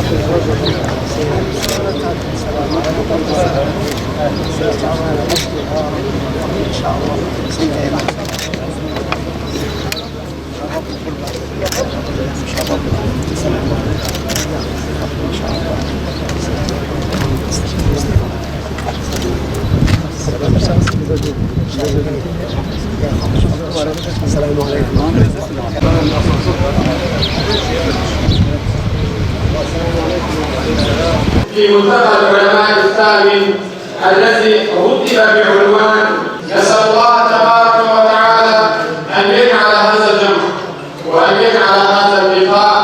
في ملتقى العلماء الثامن الذي رتب بعنوان نسأل الله تبارك وتعالى أن يجعل هذا الجمع وأن يجعل هذا اللقاء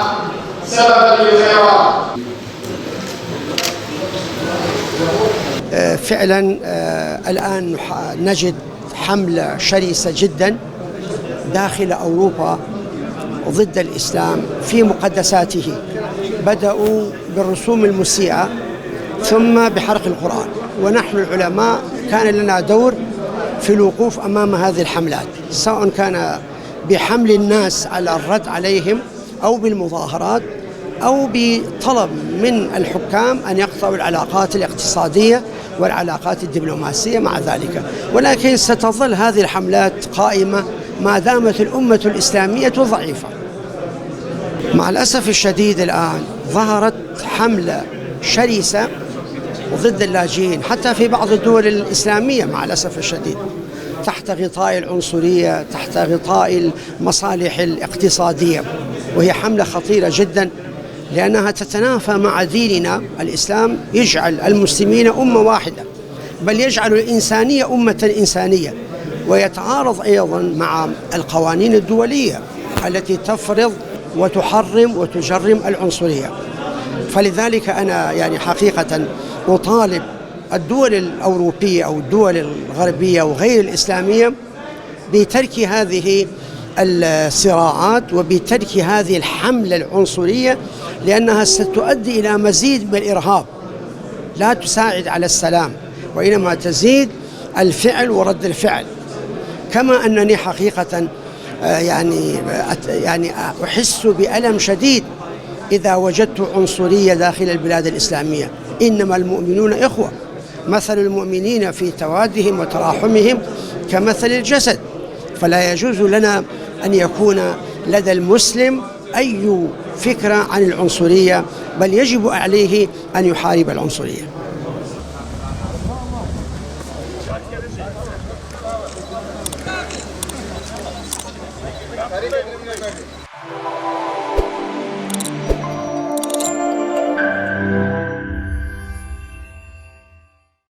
سببا للخيرات. فعلا الآن نجد حملة شرسة جدا داخل أوروبا ضد الإسلام في مقدساته. بدأوا بالرسوم المسيئة ثم بحرق القرآن، ونحن العلماء كان لنا دور في الوقوف أمام هذه الحملات، سواء كان بحمل الناس على الرد عليهم أو بالمظاهرات أو بطلب من الحكام أن يقطعوا العلاقات الاقتصادية والعلاقات الدبلوماسية مع ذلك. ولكن ستظل هذه الحملات قائمة ما دامت الأمة الإسلامية ضعيفة. مع الأسف الشديد الآن ظهرت حملة شرسة ضد اللاجئين حتى في بعض الدول الإسلامية مع الأسف الشديد، تحت غطاء العنصرية، تحت غطاء المصالح الاقتصادية، وهي حملة خطيرة جدا لأنها تتنافى مع ديننا. الإسلام يجعل المسلمين أمة واحدة، بل يجعل الإنسانية أمة إنسانية، ويتعارض أيضا مع القوانين الدولية التي تفرض وتحرم وتجرم العنصرية. فلذلك أنا يعني حقيقة أطالب الدول الأوروبية أو الدول الغربية وغير الإسلامية بترك هذه الصراعات وبترك هذه الحملة العنصرية، لأنها ستؤدي إلى مزيد من الإرهاب، لا تساعد على السلام وإنما تزيد الفعل ورد الفعل. كما أنني حقيقة يعني أحس بألم شديد إذا وجدت عنصرية داخل البلاد الإسلامية. إنما المؤمنون إخوة، مثل المؤمنين في توادهم وتراحمهم كمثل الجسد، فلا يجوز لنا أن يكون لدى المسلم أي فكرة عن العنصرية، بل يجب عليه أن يحارب العنصرية. Gracias.